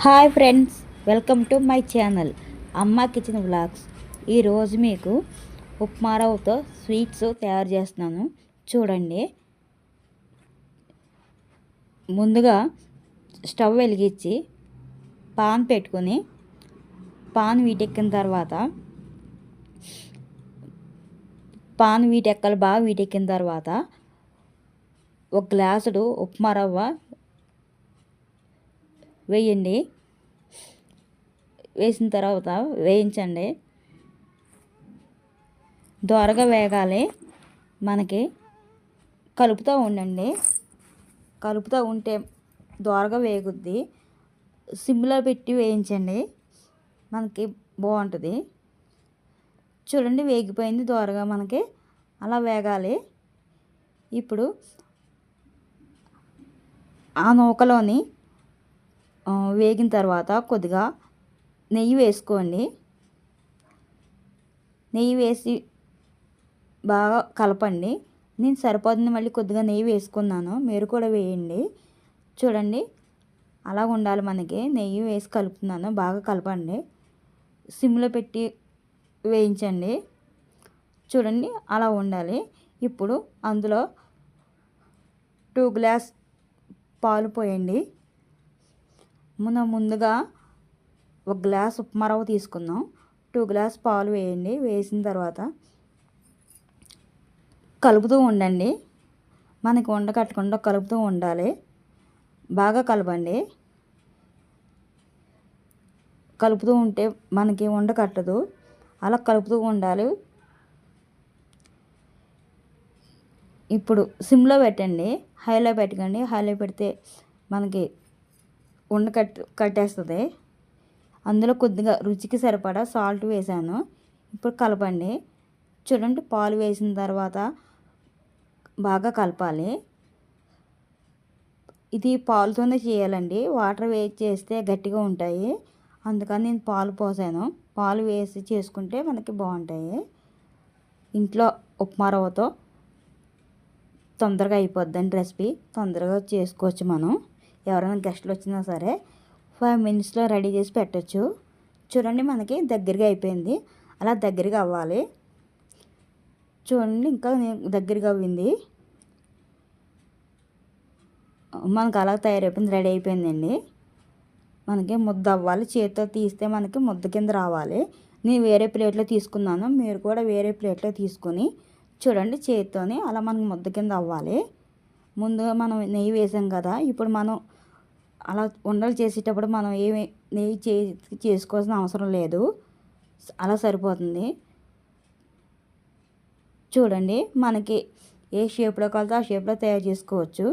Hi friends, welcome to my channel అమ్మ kitchen vlogs. ఈరోజు మీకు ఉప్మా రవ్వతో స్వీట్స్ తయారు చేస్తున్నాను. చూడండి. ముందుగా స్టవ్ వెలిగించి పాన్ పెట్టుకొని పాన్ వీటెక్కిన తర్వాత బాగా వీటెక్కిన తర్వాత ఒక గ్లాసుడు ఉప్మా రవ్వ వేయండి. వేసిన తర్వాత వేయించండి. దోరగా వేగాలి. మనకి కలుపుతూ ఉండండి. కలుపుతూ ఉంటే దోరగా వేగుద్ది. సిమ్లో పెట్టి వేయించండి, మనకి బాగుంటుంది. చూడండి, వేగిపోయింది దోరగా. మనకి అలా వేగాలి. ఇప్పుడు ఆ నూకలోని వేగిన తర్వాత కొద్దిగా నెయ్యి వేసుకోండి. నెయ్యి వేసి బాగా కలపండి. నేను సరిపోతుంది, మళ్ళీ కొద్దిగా నెయ్యి వేసుకున్నాను, మీరు కూడా వేయండి. చూడండి, అలా ఉండాలి. మనకి నెయ్యి వేసి కలుపుతున్నాను. బాగా కలపండి. సిమ్లో పెట్టి వేయించండి. చూడండి, అలా ఉండాలి. ఇప్పుడు అందులో 2 గ్లాస్ పాలు పోయండి. ముందుగా 1 గ్లాస్ ఉప్మా రవ్వ తీసుకుందాం. 2 గ్లాస్ పాలు వేయండి. వేసిన తర్వాత కలుపుతూ ఉండండి. మనకి ఉండ కట్టకుండా కలుపుతూ ఉండాలి. బాగా కలపండి. కలుపుతూ ఉంటే మనకి ఉండ కట్టదు. అలా కలుపుతూ ఉండాలి. ఇప్పుడు సిమ్లో పెట్టండి, హైలో పెట్టకండి. హైలో పెడితే మనకి ఉండ కట్టేస్తుంది. అందులో కొద్దిగా రుచికి సరిపడా సాల్ట్ వేసాను. ఇప్పుడు కలపండి. చూడండి, పాలు వేసిన తర్వాత బాగా కలపాలి. ఇది పాలుతోనే చేయాలండి. వాటర్ వేసి చేస్తే గట్టిగా ఉంటాయి. అందుకని నేను పాలు పోసాను. పాలు వేసి చేసుకుంటే మనకి బాగుంటాయి. ఇంట్లో ఉప్మా రవ్వతో తొందరగా అయిపోద్దండి రెసిపీ. తొందరగా చేసుకోవచ్చు మనం. ఎవరైనా గెస్టులు వచ్చినా సరే 5 మినిట్స్లో రెడీ చేసి పెట్టచ్చు. చూడండి, మనకి దగ్గరగా అయిపోయింది. అలా దగ్గరగా అవ్వాలి. చూడండి, ఇంకా దగ్గరగా అవ్వింది. మనకు అలా తయారైపోయింది, రెడీ అయిపోయిందండి. మనకి ముద్ద అవ్వాలి. చేతితో తీస్తే మనకి ముద్ద కింద రావాలి. నేను వేరే ప్లేట్లో తీసుకున్నాను, మీరు కూడా వేరే ప్లేట్లో తీసుకొని చూడండి. చేతితోని అలా మనకి ముద్ద కింద అవ్వాలి. ముందుగా మనం నెయ్యి వేసాం కదా, ఇప్పుడు మనం అలా ఉండలు చేసేటప్పుడు మనం ఏమి నెయ్యి చేసుకోవాల్సిన అవసరం లేదు. అలా సరిపోతుంది. చూడండి, మనకి ఏ షేప్లో కావాలో ఆ షేప్లో తయారు చేసుకోవచ్చు.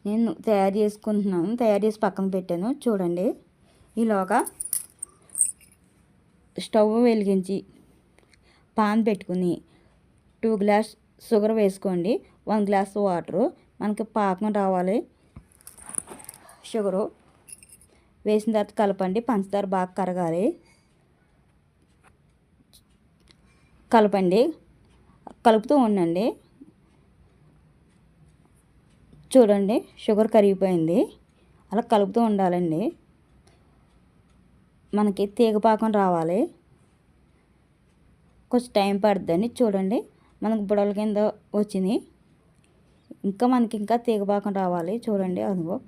నేను తయారు చేసుకుంటున్నాను. తయారు చేసి పక్కన పెట్టాను. చూడండి, ఈలోగా స్టవ్ వెలిగించి పాన్ పెట్టుకుని 2 గ్లాస్ షుగర్ వేసుకోండి. 1 గ్లాస్ వాటరు. మనకి పాకం రావాలి. షుగరు వేసిన తర్వాత కలపండి. పంచదార బాగా కరగాలి. కలపండి. కలుపుతూ ఉండండి. చూడండి, షుగర్ కరిగిపోయింది. అలా కలుపుతూ ఉండాలండి. మనకి తీగ పాకం రావాలి. కొంచెం టైం పడుతుందండి. చూడండి, మనకు బుడల కింద వచ్చింది. మనకి ఇంకా తీగ పాకం రావాలి. చూడండి, అదిగో.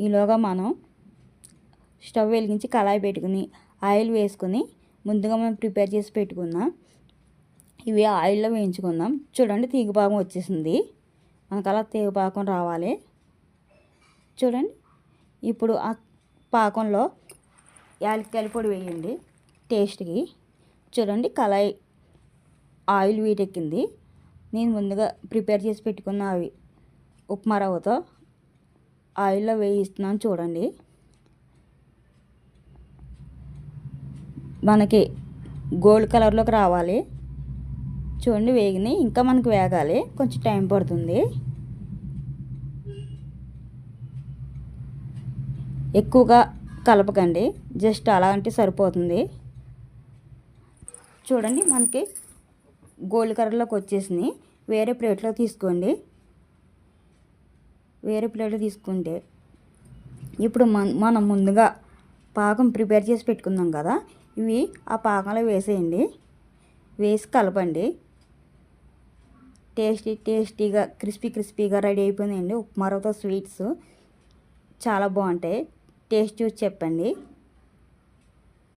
ఈలోగా మనం స్టవ్ వెలిగించి కళాయి పెట్టుకుని ఆయిల్ వేసుకుని ముందుగా మనం ప్రిపేర్ చేసి పెట్టుకుందాం. ఇవి ఆయిల్లో వేయించుకుందాం. చూడండి, తీగ పాకం వచ్చేసింది. మనకు అలా తీగ పాకం రావాలి. చూడండి, ఇప్పుడు ఆ పాకంలో యాలక్కాయల పొడి వేయండి టేస్ట్కి. చూడండి, కళాయి ఆయిల్ వీటెక్కింది. నేను ముందుగా ప్రిపేర్ చేసి పెట్టుకున్న అవి ఉప్మా రవ్వతో ఆయిల్లో వేయిస్తున్నాను. చూడండి, మనకి గోల్డ్ కలర్లోకి రావాలి. చూడండి, వేగినాయి. ఇంకా మనకి వేగాలి, కొంచెం టైం పడుతుంది. ఎక్కువగా కలపకండి, జస్ట్ అలా అంటే సరిపోతుంది. చూడండి, మనకి గోల్డ్ కలర్లోకి వచ్చేసింది. వేరే ప్లేట్లో తీసుకోండి. వేరే ప్లేట్లో తీసుకుంటే ఇప్పుడు మనం ముందుగా పాకం ప్రిపేర్ చేసి పెట్టుకుందాం కదా, ఇవి ఆ పాకంలో వేసేయండి. వేసి కలపండి. టేస్టీగా క్రిస్పీగా రెడీ అయిపోయిందండి ఉప్మా రవ్వతో స్వీట్స్. చాలా బాగుంటాయి. టేస్ట్ చూసి చెప్పండి.